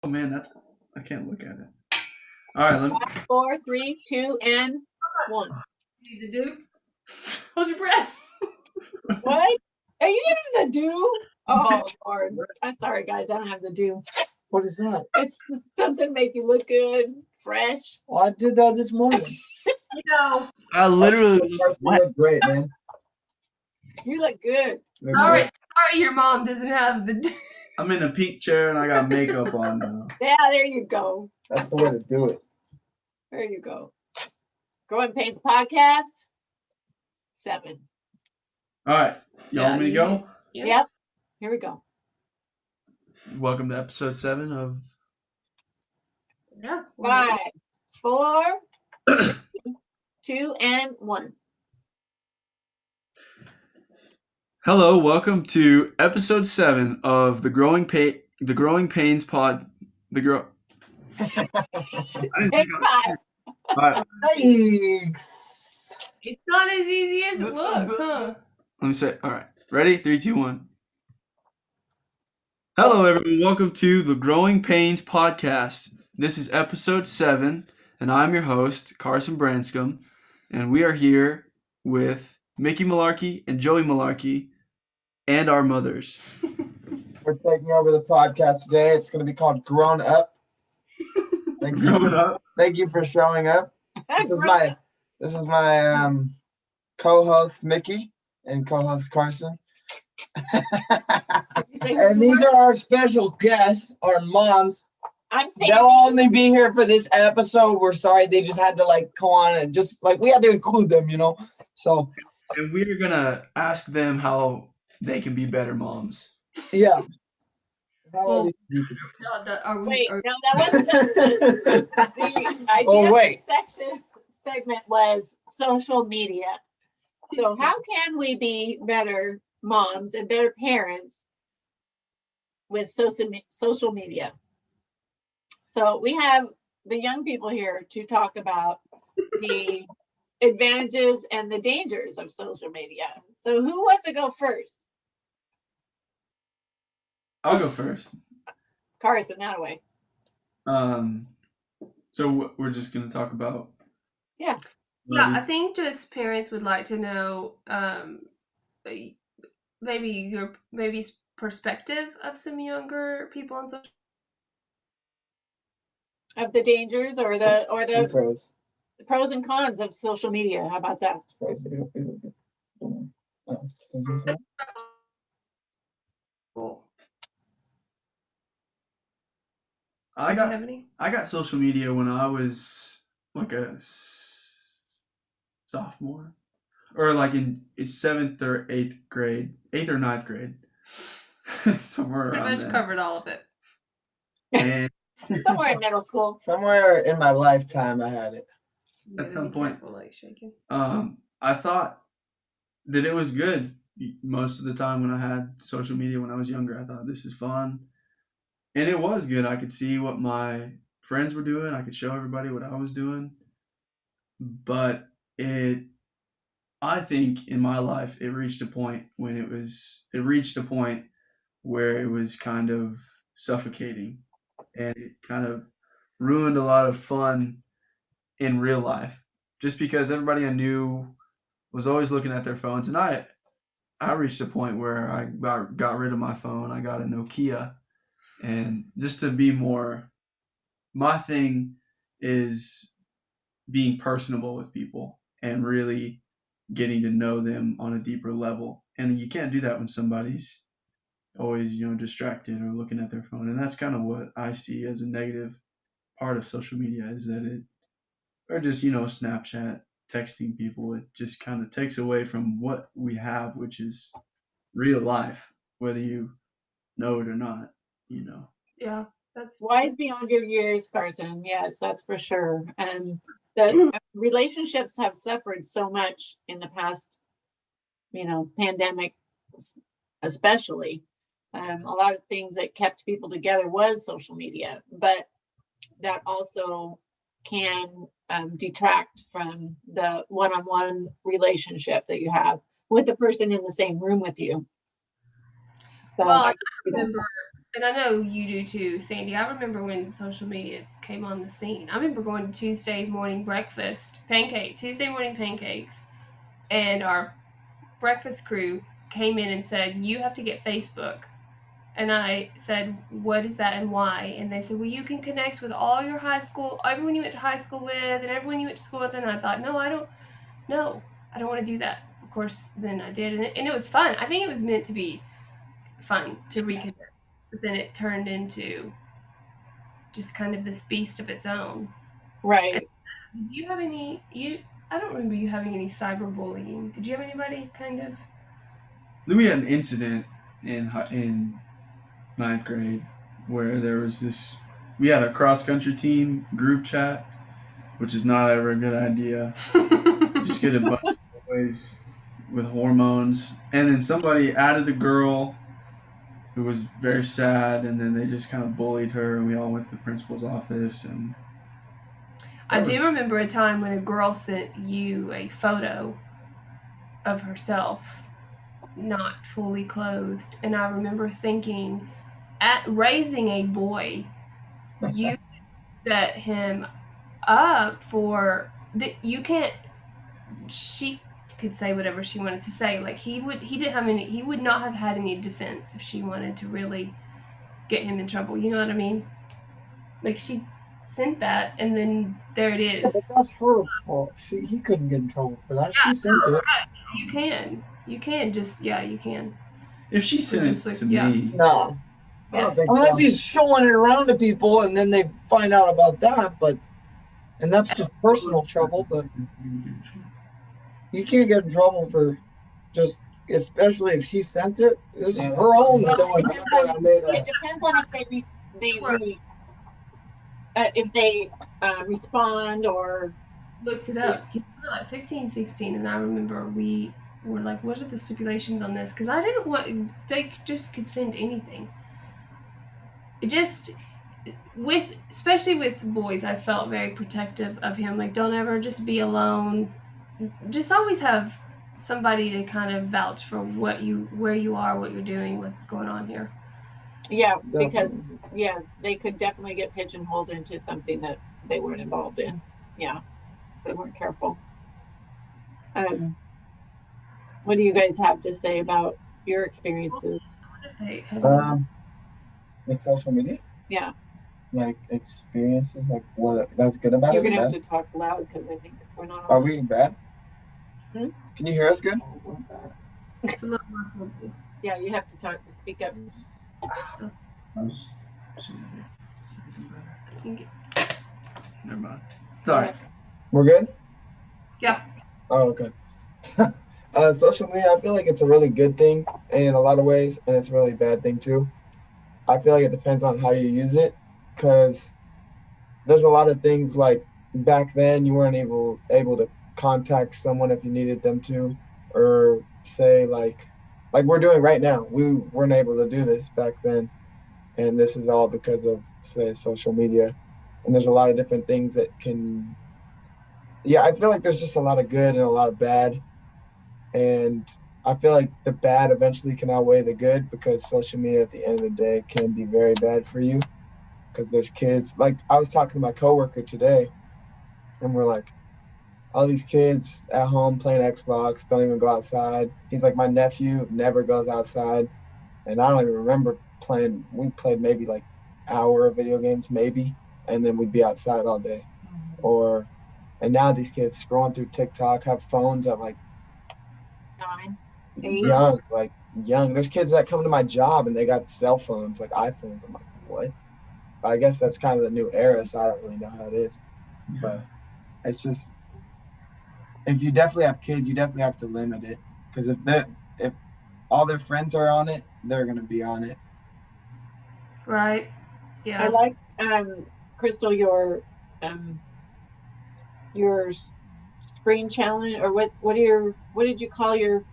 Oh man, I can't look at it. All right, let me. 5, 4, 3, 2, and 1. Need to do? Hold your breath. What? Are you giving the do? Oh, Lord. I'm sorry, guys. I don't have the do. What is that? It's something to make you look good, fresh. Well, I did that this morning. You know. I literally You what? look great, man. You look good. You look All great. right. Sorry, your mom doesn't have the. I'm in a pink chair and I got makeup on now. Yeah, there you go. That's the way to do it. There you go. Growing Pains Podcast 7. All right, y'all want me to go? Yeah. Yep. Here we go. Welcome to episode 7 of. Yeah. 5, 4, 2, and 1. Hello, welcome to episode 7 of the Growing Pains Pod. The grow. Take 5. All right, Thanks. It's not as easy as it looks, huh? let me say. All right, ready? 3, 2, 1. Hello, everyone. Welcome to the Growing Pains Podcast. This is episode 7, and I'm your host, Carson Branscombe, and we are here with Mickey Malarkey and Joey Malarkey and our mothers. We're taking over the podcast today. It's going to be called Grown Up. Thank you. Growing up. Thank you for showing up. This is my co-host Mickey and co-host Carson. And these are our special guests, our moms. I'm saying They'll only be here for this episode. We're sorry they just had to come on and just we had to include them, So And we're going to ask them how they can be better moms. yeah. Well, Are we? wait, Are, no, that wasn't the idea Oh, of wait. the segment was social media. So how can we be better moms and better parents with social media? So we have the young people here to talk about the advantages and the dangers of social media. So who wants to go first? I'll go first. Carson, that way. So we're just going to talk about. Yeah. I think just parents would like to know, maybe perspective of some younger people on social. Of the dangers or the Pros. pros and cons of social media. How about that? Cool. I Do you have got any? I got social media when I was like a sophomore, or like in 7th or 8th grade, 8th or 9th grade, somewhere Pretty around much there. covered all of it. And Somewhere in middle school. Somewhere in my lifetime, I had it. You At gotta some be point. careful, like shaking. I thought that it was good most of the time when I had social media when I was younger. I thought this is fun, and it was good. I could see what my friends were doing. I could show everybody what I was doing, but I think in my life it reached a point where it was kind of suffocating, and it kind of ruined a lot of fun in real life, just because everybody I knew was always looking at their phones, and I reached a point where I got rid of my phone. I got a Nokia, and just to be more, my thing is being personable with people and really getting to know them on a deeper level. And you can't do that when somebody's always, distracted or looking at their phone. And that's kind of what I see as a negative part of social media, is that or just, Snapchat, texting people, it just kind of takes away from what we have, which is real life, whether you know it or not, Yeah, that's Wise beyond your years, Carson. Yes, that's for sure. And the relationships have suffered so much in the past, pandemic, especially. A lot of things that kept people together was social media, but that also can detract from the one-on-one relationship that you have with the person in the same room with you. So Well, I remember and I know you do too, Sandy. I remember when social media came on the scene. I remember going to Tuesday morning pancakes, and our breakfast crew came in and said, "You have to get Facebook." And I said, "What is that and why?" And they said, "Well, you can connect with all your everyone you went to high school with, and everyone you went to school with." And I thought, no, I don't want to do that. Of course, then I did, and it was fun. I think it was meant to be fun to reconnect, but then it turned into just kind of this beast of its own. Right. Did you have any? I don't remember you having any cyberbullying. Did you have anybody kind of? We had an incident in ninth grade where there was this. We had a cross country team group chat, which is not ever a good idea. Just get a bunch of boys with hormones, and then somebody added a girl who was very sad, and then they just kind of bullied her, and we all went to the principal's office. And I do remember a time when a girl sent you a photo of herself not fully clothed, and I remember thinking, at raising a boy, you set him up for that. You can't. She could say whatever she wanted to say. Like he would not have had any defense if she wanted to really get him in trouble. You know what I mean? Like she sent that, and then there it is. But that's her fault. He couldn't get in trouble for that. She sent it. You can. You can. if she sent it to me, No. I don't think Unless so. he's showing it around to people and then they find out about that, and that's just personal trouble, but you can't get in trouble for just, especially if she sent it. It's Yeah. her own Well, doing. it depends on if they respond or Looked it up. He was like 15, 16, and I remember we were like, "What are the stipulations on this?" Because I didn't want they just could send anything. It just especially with boys, I felt very protective of him. Like, don't ever just be alone. Just always have somebody to kind of vouch for where you are, what you're doing, what's going on here. yeah, because yes, they could definitely get pigeonholed into something that they weren't involved in. Yeah, they weren't careful. What do you guys have to say about your experiences? With social media, Yeah, like experiences, like what that's good about you're it. gonna have bad? to talk loud because I think we're not. Are we bad? Hmm? Can you hear us good? It's a little more complicated. Yeah, you have to speak up. I think never mind. Sorry. We're good? Yeah. Oh, okay. Social media, I feel like it's a really good thing in a lot of ways, and it's a really bad thing too. I feel like it depends on how you use it, because there's a lot of things like back then you weren't able to contact someone if you needed them to, or say like we're doing right now. We weren't able to do this back then, and this is all because of, say, social media. And there's a lot of different things that can. Yeah, I feel like there's just a lot of good and a lot of bad, and I feel like the bad eventually can outweigh the good, because social media at the end of the day can be very bad for you, because there's kids. Like I was talking to my coworker today, and we're like, all these kids at home playing Xbox, don't even go outside. He's like, my nephew never goes outside, and I don't even remember playing. We played maybe like hour of video games, maybe, and then we'd be outside all day. And now these kids scrolling through TikTok, have phones at like 9, 8. young. There's kids that come to my job and they got cell phones, like iPhones. I'm like, what? I guess that's kind of the new era, so I don't really know how it is. But it's just, if you definitely have kids, you definitely have to limit it, because if all their friends are on it, they're gonna be on it. right. Yeah. I like Crystal, your screen challenge, or what did you call your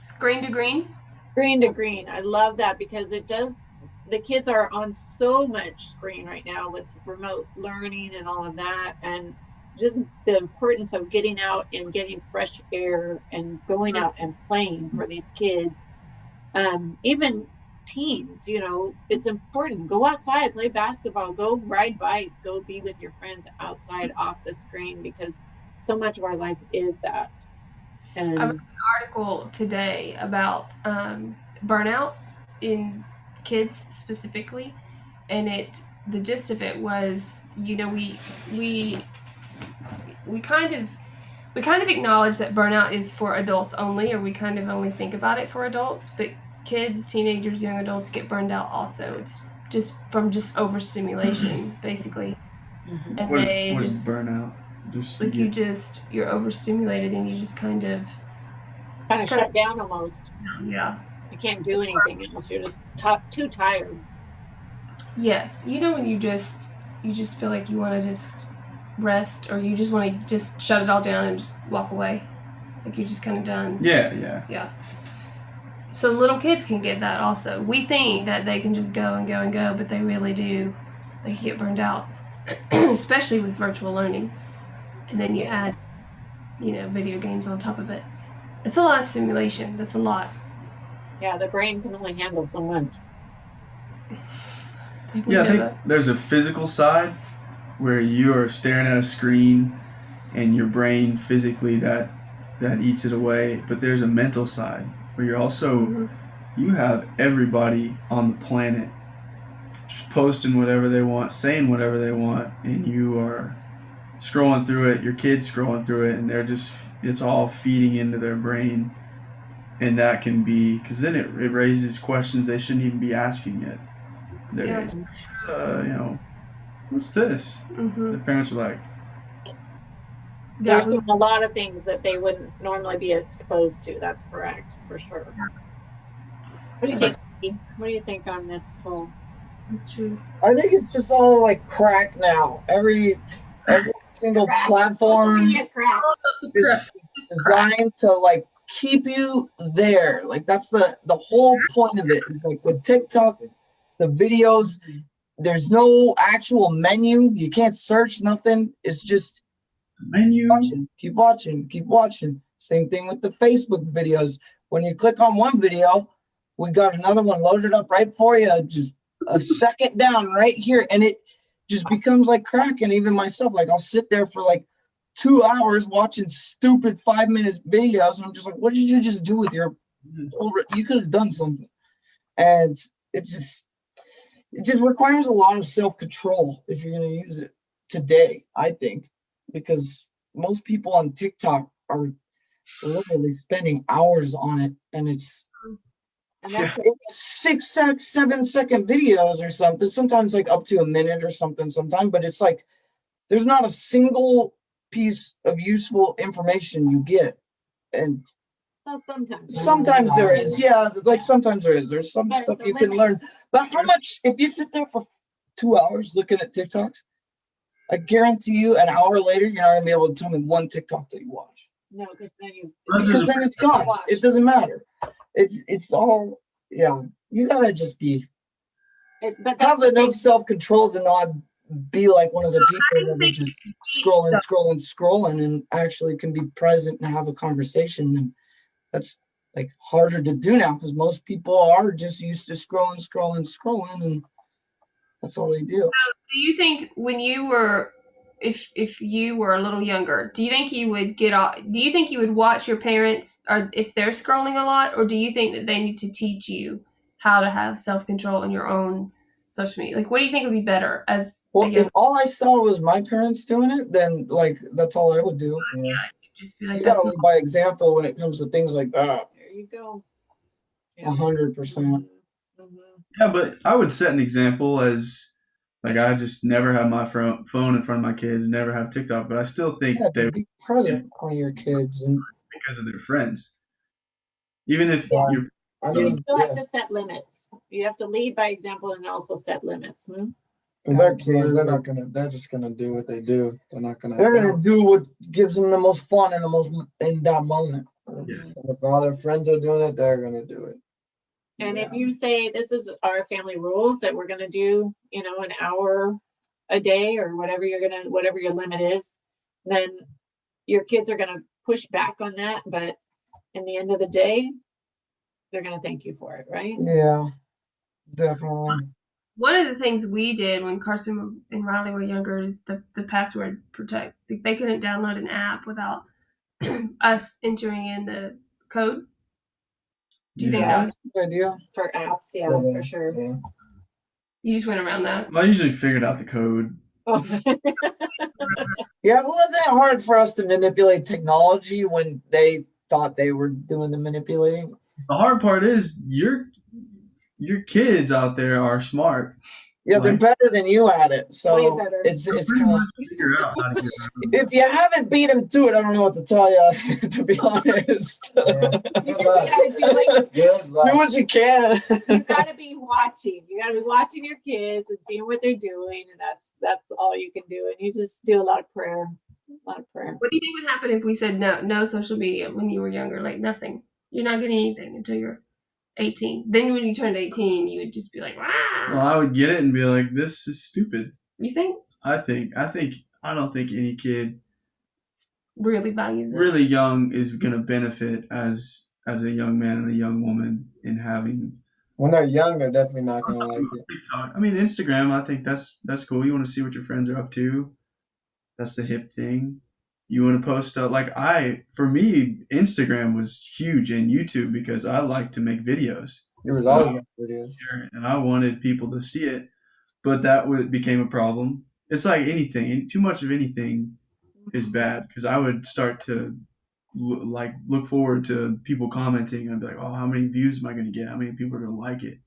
Screen to green. screen to green? I love that, because the kids are on so much screen right now with remote learning and all of that, and just the importance of getting out and getting fresh air and going out and playing for these kids. Even teens, you know, it's important. Go outside, play basketball, go ride bikes, go be with your friends outside off the screen, because so much of our life is that. I And read an article today about burnout in kids specifically, and the gist of it was, you know, we kind of acknowledge that burnout is for adults only, or we kind of only think about it for adults, but kids, teenagers, young adults get burned out also. It's just from overstimulation, basically. And What they is just burnout? Just like you're overstimulated, and you just kind of shut down almost. yeah. You can't do anything else. You're just too tired. Yes, you know, when you just feel like you want to just rest, or you just want to just shut it all down and just walk away, like you're just kind of done. Yeah. So little kids can get that also. We think that they can just go and go and go, but they really do. They can get burned out, especially with virtual learning. And then you add, you know, video games on top of it. It's a lot of stimulation. That's a lot. Yeah, the brain can only handle so much. I think there's a physical side where you are staring at a screen and your brain physically that eats it away, but there's a mental side where you're also you have everybody on the planet posting whatever they want, saying whatever they want, and you are scrolling through it, your kids scrolling through it, and it's all feeding into their brain. And that can be, because then it raises questions they shouldn't even be asking yet. You know, what's this? The parents are like, There's a lot of things that they wouldn't normally be exposed to. That's correct, for sure. What do you think? What do you think on this whole? That's true. I think it's just all like crack now. Every single platform is designed to like keep you there. Like that's the whole point of it. Is like with TikTok, the videos, there's no actual menu. You can't search nothing. It's just menu. Keep watching. Same thing with the Facebook videos. When you click on one video, we got another one loaded up right for you, just a second down right here, and it just becomes like crack. And even myself, like I'll sit there for like 2 hours watching stupid 5-minute videos, and I'm just like, what did you just do with your you could have done something. And it just requires a lot of self-control if you're going to use it today, I think, because most people on TikTok are literally spending hours on it, and it's 6, 7-second videos or something, sometimes like up to a minute or something sometimes, but it's like there's not a single piece of useful information you get. And sometimes there is, sometimes there is. There's some stuff you can learn, but how much, if you sit there for 2 hours looking at TikToks, I guarantee you an hour later you're not gonna be able to tell me one TikTok that you watch. No, because then it's gone. It doesn't matter. It's all, you gotta just have enough self-control to not be like one of the people that are just scrolling and actually can be present and have a conversation. And that's like harder to do now because most people are just used to scrolling, and that's all they do. So do you think when you were, if you were a little younger, do you think you would watch your parents, or if they're scrolling a lot, or do you think that they need to teach you how to have self-control in your own social media? Like, what do you think would be better as if all I saw was my parents doing it, then like that's all I would do. Yeah, just be like, you gotta lead by example when it comes to things like that. There you go. 100%. Yeah, but I would set an example as like I just never have my phone in front of my kids, never have TikTok, but I still think they be present for your kids and because of their friends. Even if you still have to set limits. You have to lead by example and also set limits. Because they're kids, they're just gonna do what they do. They're gonna do what gives them the most fun and the most in that moment. Yeah. If all their friends are doing it, they're gonna do it. And if you say this is our family rules that we're gonna do, an hour a day or whatever whatever your limit is, then your kids are gonna push back on that. But in the end of the day, they're gonna thank you for it, right? Yeah. Definitely. One of the things we did when Carson and Riley were younger is the password protect. They couldn't download an app without us entering in the code. Do you think Yeah. that Yeah, was? that's a good idea. For apps, yeah, Yeah, for sure. Yeah. You just went around that? Well, I usually figured out the code. Oh. Yeah, it wasn't hard for us to manipulate technology when they thought they were doing the manipulating. The hard part is your kids out there are smart. Yeah, they're Like, better than you at it. Way So better. it's they'll it's pretty kind of, much figure out how to get around. if you haven't beat them to it, I don't know what to tell you. To be honest, You gotta do, like, Good do luck. what you can. you gotta be watching. You gotta be watching your kids and seeing what they're doing, and that's all you can do. And you just do a lot of prayer, a lot of prayer. What do you think would happen if we said no social media when you were younger? Like nothing. You're not getting anything until you're 18. Then when you turned 18, you would just be like, Well, "Wow." I would get it and be like, "This is stupid." You think I don't think any kid really values it? really young is gonna benefit as a young man and a young woman in having When they're young, they're definitely not gonna like it. TikTok. I mean, Instagram. I think that's cool. You want to see what your friends are up to. That's the hip thing. You want to post stuff for me, Instagram was huge and YouTube because I like to make videos. There was always videos. And I wanted people to see it, but that became a problem. It's like anything, too much of anything is bad because I would start to look forward to people commenting and be like, oh, how many views am I going to get? How many people are going to like it?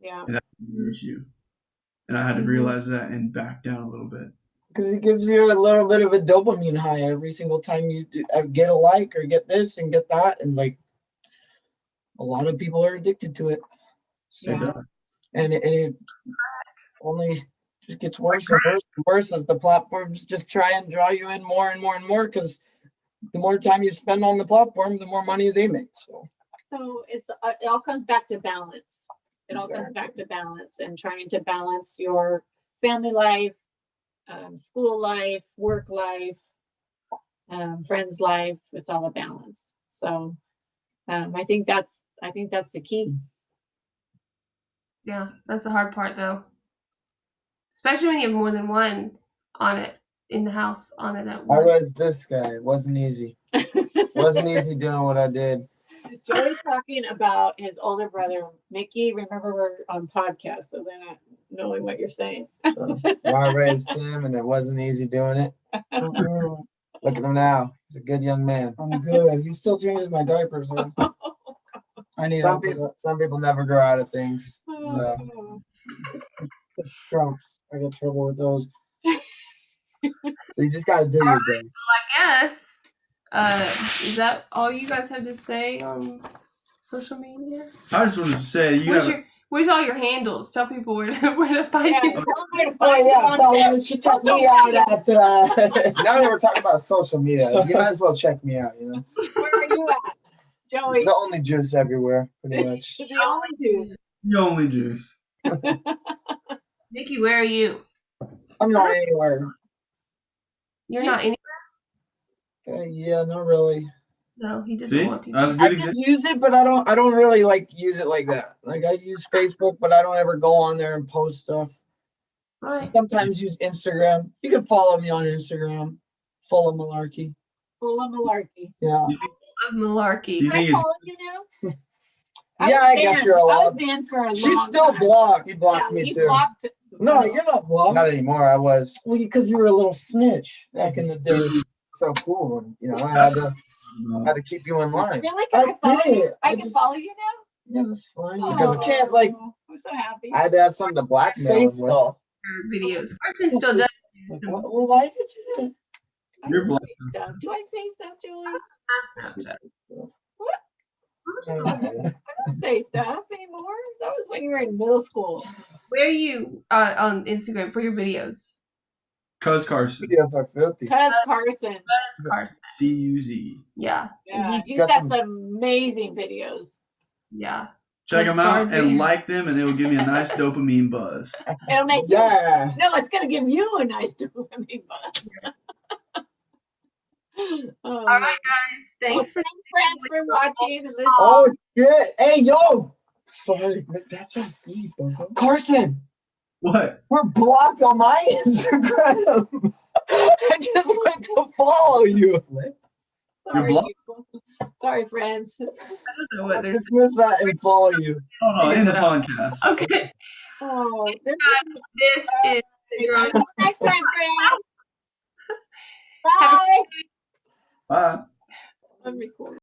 Yeah. And that hurts you. And I had to realize that and back down a little bit. Because it gives you a little bit of a dopamine high every single time you get a like or get this and get that, and like a lot of people are addicted to it. So, Yeah. and it only just gets worse and worse and worse as the platforms just try and draw you in more and more and more. Because the more time you spend on the platform, the more money they make. So it's it all comes back to balance. It all comes back to balance and trying to balance your family life, school life, work life, friends life. It's all a balance. So I think that's the key. Yeah, that's the hard part though. Especially when you have more than one on it in the house on it at I once. was this guy. It wasn't easy. Wasn't easy doing what I did. Joey's talking about his older brother, Mickey. Remember, we're on podcast, so they're not knowing what you're saying. So, I raised him, and it wasn't easy doing it. Look at him now. He's a good young man. I'm good. He still changes my diapers. Though. I need Some people never grow out of things. So Trumps. I get trouble with those. So you just gotta do your best. I guess. Is that all you guys have to say on social media? I just wanted to say Where's all your handles? Tell people where to find Yeah, you. tell them where to Oh find you yeah, on so Facebook. check me out at. Now that we're talking about social media, you might as well check me out. You know, Where are you at, Joey? the only juice everywhere, pretty much. The only dude. the only juice. Mickey, where are you? I'm not anywhere. You're not any. Yeah, not really. No, he doesn't See, want people. that's a I good just example. use it, but I don't really like use it like that. Like I use Facebook, but I don't ever go on there and post stuff. Right. Sometimes use Instagram. You can follow me on Instagram. Full of malarkey. Full of malarkey. Yeah. Of malarkey. Do you Can I think it's follow you now? Yeah, I guess you're I was allowed. banned for a She's long still time. blocked. He blocked Yeah, me he too. blocked. No, you're not blocked. Not anymore. I was Well, because you were a little snitch back in the day. so cool. You know, I had to keep you in line. Really? Can I follow did. you? I I can just- follow you now? Yeah, that's fine. You Oh, just can't like I'm so happy. I had to have something to blackmail say him with. stuff. Your videos. Carson still does. Like, well, why did you? I You're don't say stuff. Do I say stuff, Julie? I don't say stuff anymore. That was when you were in middle school. Where are you on Instagram for your videos? Cuz Carson. Videos are filthy. Cuz Carson. Carson. CUZ. Yeah. Yeah, He's he's got got some- some amazing videos. Yeah. Check Cuz them out Carson. and like them, and they will give me a nice dopamine buzz. It'll make Yeah. you. No, it's gonna give you a nice dopamine buzz. All right, guys. Well, Thanks for thanks, friends, for watching and listening. Oh shit! Hey yo, Sorry, but that's so deep. Carson, What? we're blocked on my Instagram. I just went to follow you. Sorry, blocked? people. Sorry, friends. I don't know what there's. Dismiss that and follow you. Oh no, in the Figure that podcast. Okay, Oh, this this is your own. is next time, friends. Have a- Bye. Bye. I'm recording.